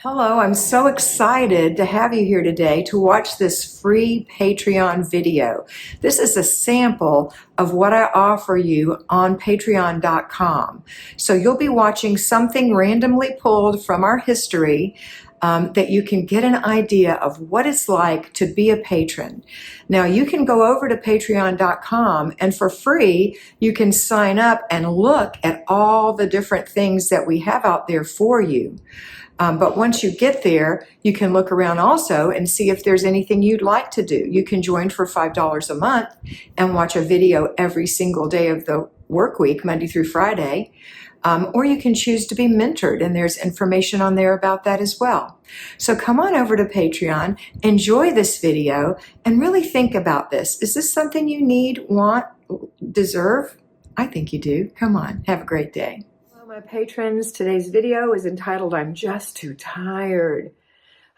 Hello, I'm so excited to have you here today to watch this free Patreon video. This is a sample of what I offer you on patreon.com. So you'll be watching something randomly pulled from our history that you can get an idea of what it's like to be a patron. Now you can go over to patreon.com and for free you can sign up and look at all the different things that we have out there for you. But once you get there, you can look around also and see if there's anything you'd like to do. You can join for $5 a month and watch a video every single day of the work week, Monday through Friday. Or you can choose to be mentored, and there's information on there about that as well. So come on over to Patreon, enjoy this video, and really think about this. Is this something you need, want, deserve? I think you do. Come on, have a great day. My patrons, today's video is entitled, I'm just too tired.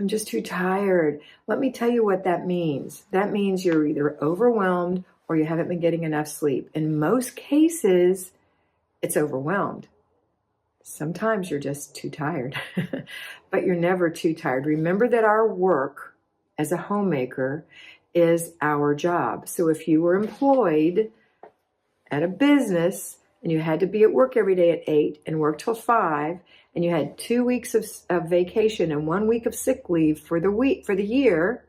I'm just too tired. Let me tell you what that means. That means you're either overwhelmed or you haven't been getting enough sleep. In most cases, it's overwhelmed. Sometimes you're just too tired, but you're never too tired. Remember that our work as a homemaker is our job. So if you were employed at a business, and you had to be at work every day at 8 and work till 5, and you had 2 weeks of vacation and 1 week of sick leave for the year,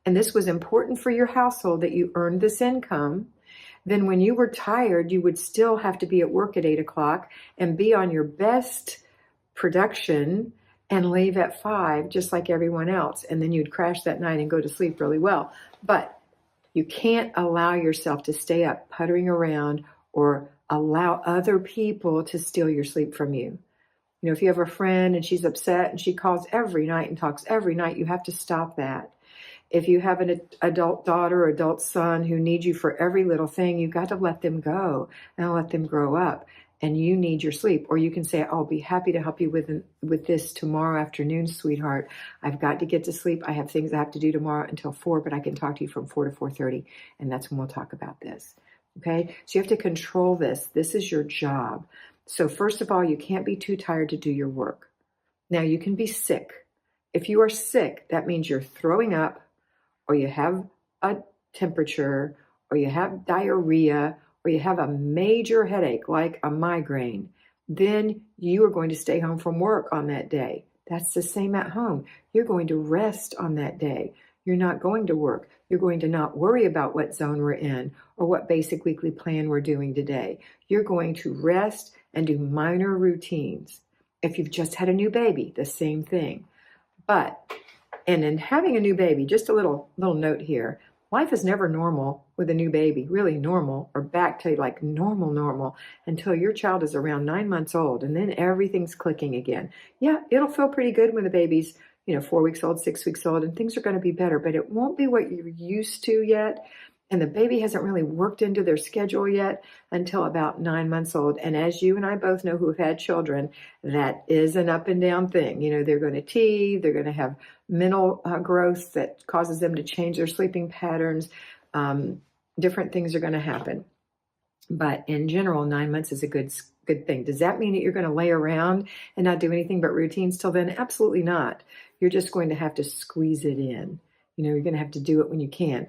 and this was important for your household that you earned this income, then when you were tired, you would still have to be at work at 8 o'clock and be on your best production and leave at 5, just like everyone else. And then you'd crash that night and go to sleep really well. But you can't allow yourself to stay up puttering around or allow other people to steal your sleep from you. You know, if you have a friend and she's upset and she calls every night and talks every night, you have to stop that. If you have an adult daughter or adult son who needs you for every little thing, you've got to let them go and let them grow up. And you need your sleep. Or you can say, I'll be happy to help you with this tomorrow afternoon, sweetheart. I've got to get to sleep. I have things I have to do tomorrow until 4, but I can talk to you from 4 to 4:30. And that's when we'll talk about this. Okay, so you have to control this. This is your job. So first of all, you can't be too tired to do your work. Now you can be sick. If you are sick, that means you're throwing up, or you have a temperature, or you have diarrhea, or you have a major headache like a migraine. Then you are going to stay home from work on that day. That's the same at home. You're going to rest on that day. You're not going to work. You're going to not worry about what zone we're in or what basic weekly plan we're doing today. You're going to rest and do minor routines. If you've just had a new baby, the same thing. And in having a new baby, just a little note here, life is never normal with a new baby, really normal, or back to like normal, until your child is around 9 months old, and then everything's clicking again. Yeah, it'll feel pretty good when the baby's 4 weeks old, 6 weeks old, and things are going to be better, but it won't be what you're used to yet. And the baby hasn't really worked into their schedule yet until about 9 months old. And as you and I both know who have had children, that is an up and down thing. They're going to teeth, they're going to have mental growth that causes them to change their sleeping patterns. Different things are going to happen. But in general, 9 months is a good thing. Does that mean that you're going to lay around and not do anything but routines till then? Absolutely not. You're just going to have to squeeze it in. You're going to have to do it when you can.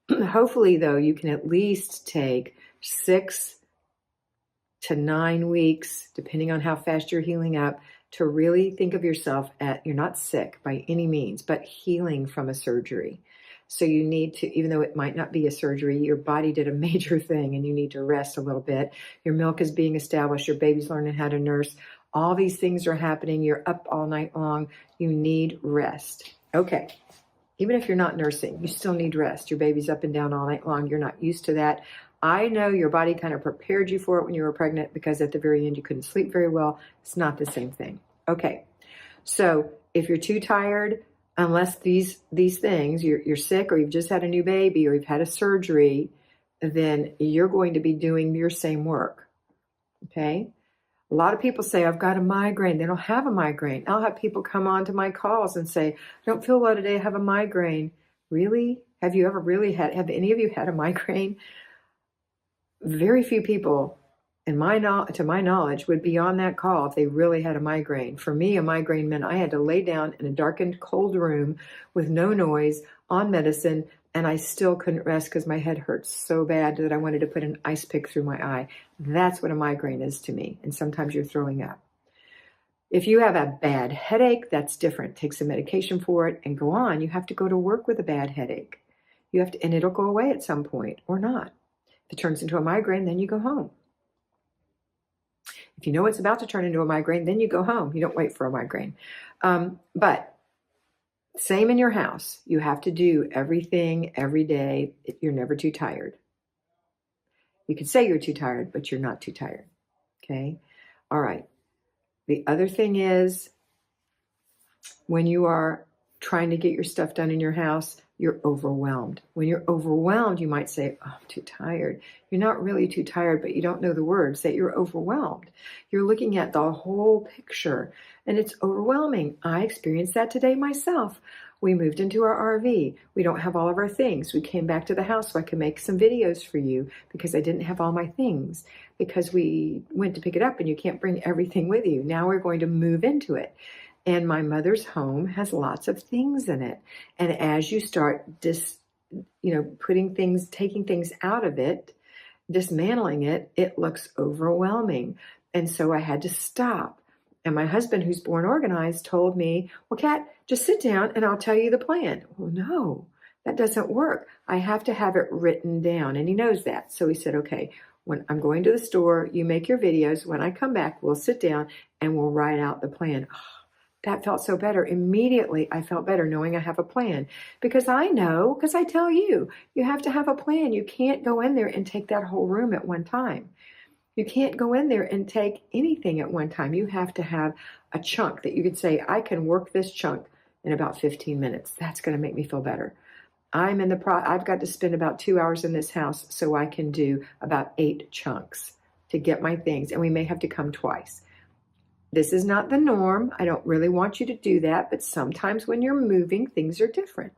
Hopefully, though, you can at least take 6 to 9 weeks, depending on how fast you're healing up, to really think of yourself you're not sick by any means, but healing from a surgery. So you need to, even though it might not be a surgery, your body did a major thing and you need to rest a little bit. Your milk is being established. Your baby's learning how to nurse. All these things are happening. You're up all night long. You need rest. Okay. Even if you're not nursing, you still need rest. Your baby's up and down all night long. You're not used to that. I know your body kind of prepared you for it when you were pregnant because at the very end you couldn't sleep very well. It's not the same thing. Okay. So if you're too tired, unless these things, you're sick or you've just had a new baby or you've had a surgery, then you're going to be doing your same work. Okay? A lot of people say, I've got a migraine. They don't have a migraine. I'll have people come on to my calls and say, I don't feel well today. I have a migraine. Really? Have any of you had a migraine? Very few people and to my knowledge, would be on that call if they really had a migraine. For me, a migraine meant I had to lay down in a darkened, cold room with no noise, on medicine, and I still couldn't rest because my head hurt so bad that I wanted to put an ice pick through my eye. That's what a migraine is to me, and sometimes you're throwing up. If you have a bad headache, that's different. Take some medication for it and go on. You have to go to work with a bad headache. And it'll go away at some point or not. If it turns into a migraine, then you go home. If you know it's about to turn into a migraine, then you go home. You don't wait for a migraine. But same in your house. You have to do everything every day. You're never too tired. You could say you're too tired, but you're not too tired. Okay? All right. The other thing is, when you are trying to get your stuff done in your house, you're overwhelmed. When you're overwhelmed, you might say, oh, I'm too tired. You're not really too tired, but you don't know the words, that you're overwhelmed. You're looking at the whole picture, and it's overwhelming. I experienced that today myself. We moved into our RV. We don't have all of our things. We came back to the house so I could make some videos for you because I didn't have all my things, because we went to pick it up and you can't bring everything with you. Now we're going to move into it. And my mother's home has lots of things in it. And as you start taking things out of it, dismantling it, it looks overwhelming. And so I had to stop. And my husband, who's born organized, told me, well, Kat, just sit down and I'll tell you the plan. Well, no, that doesn't work. I have to have it written down. And he knows that. So he said, okay, when I'm going to the store, you make your videos. When I come back, we'll sit down and we'll write out the plan. That felt so better. Immediately, I felt better knowing I have a plan, because I tell you, you have to have a plan. You can't go in there and take that whole room at one time. You can't go in there and take anything at one time. You have to have a chunk that you could say, I can work this chunk in about 15 minutes. That's going to make me feel better. I've got to spend about 2 hours in this house so I can do about 8 chunks to get my things. And we may have to come twice. This is not the norm. I don't really want you to do that, but sometimes when you're moving, things are different.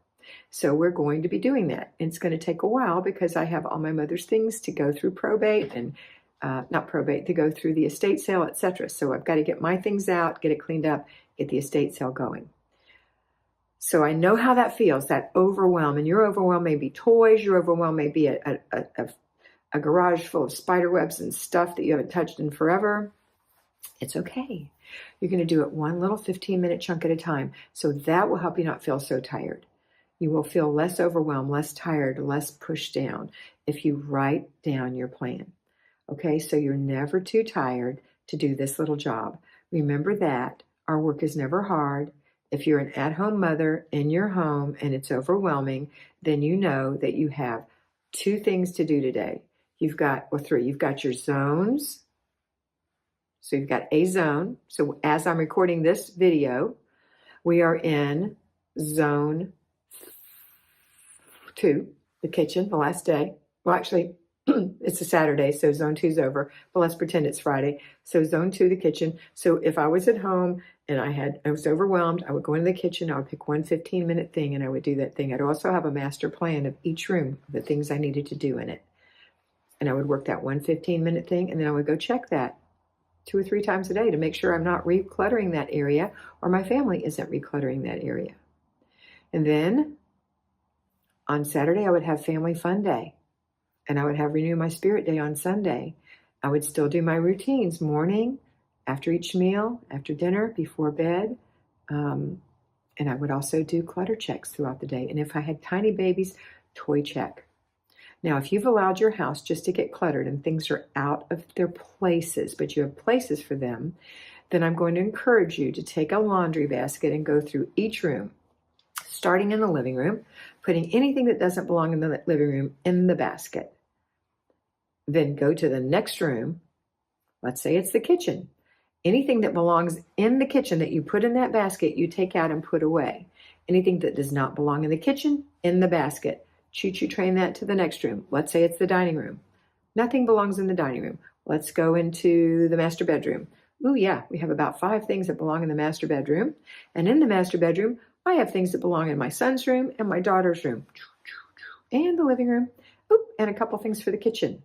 So we're going to be doing that. It's going to take a while because I have all my mother's things to go through probate and to go through the estate sale, etc. So I've got to get my things out, get it cleaned up, get the estate sale going. So I know how that feels, that overwhelm. And your overwhelm may be toys. Your overwhelm may be a garage full of spider webs and stuff that you haven't touched in forever. It's okay. You're going to do it one little 15-minute chunk at a time. So that will help you not feel so tired. You will feel less overwhelmed, less tired, less pushed down if you write down your plan. Okay, so you're never too tired to do this little job. Remember that our work is never hard. If you're an at-home mother in your home and it's overwhelming, then you know that you have 2 things to do today. 3. You've got your zones. So you've got a zone. So as I'm recording this video, we are in zone 2, the kitchen, the last day. Well, actually, it's a Saturday, so zone 2 is over, but let's pretend it's Friday. So zone 2, the kitchen. So if I was at home and I was overwhelmed, I would go into the kitchen, I would pick one 15-minute thing and I would do that thing. I'd also have a master plan of each room, the things I needed to do in it. And I would work that one 15-minute thing, and then I would go check that 2 or 3 times a day to make sure I'm not recluttering that area or my family isn't recluttering that area. And then on Saturday, I would have family fun day. And I would have Renew My Spirit Day on Sunday. I would still do my routines, morning, after each meal, after dinner, before bed. And I would also do clutter checks throughout the day. And if I had tiny babies, toy check. Now, if you've allowed your house just to get cluttered and things are out of their places, but you have places for them, then I'm going to encourage you to take a laundry basket and go through each room, starting in the living room, putting anything that doesn't belong in the living room in the basket. Then go to the next room. Let's say it's the kitchen. Anything that belongs in the kitchen that you put in that basket, you take out and put away. Anything that does not belong in the kitchen, in the basket. Choo-choo train that to the next room. Let's say it's the dining room. Nothing belongs in the dining room. Let's go into the master bedroom. Ooh, yeah, we have about 5 things that belong in the master bedroom. And in the master bedroom, I have things that belong in my son's room and my daughter's room. And the living room. Oop, and a couple things for the kitchen.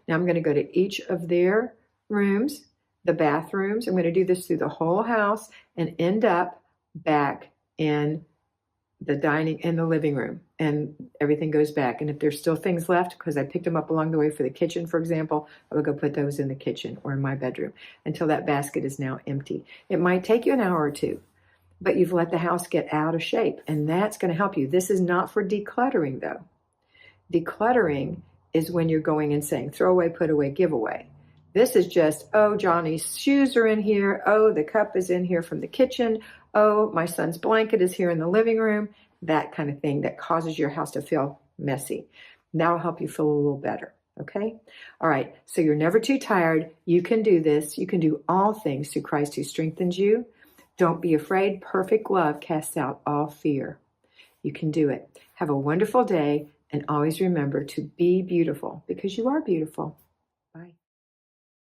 Now I'm going to go to each of their rooms, the bathrooms. I'm going to do this through the whole house and end up back in the dining and the living room, and everything goes back. And if there's still things left, because I picked them up along the way for the kitchen, for example, I will go put those in the kitchen or in my bedroom until that basket is now empty. It might take you an hour or two, but you've let the house get out of shape, and that's going to help you. This is not for decluttering, though. Decluttering is when you're going and saying, throw away, put away, give away. This is just, oh, Johnny's shoes are in here. Oh, the cup is in here from the kitchen. Oh, my son's blanket is here in the living room. That kind of thing that causes your house to feel messy. That'll help you feel a little better. Okay? All right. So you're never too tired. You can do this. You can do all things through Christ who strengthens you. Don't be afraid. Perfect love casts out all fear. You can do it. Have a wonderful day, and always remember to be beautiful, because you are beautiful.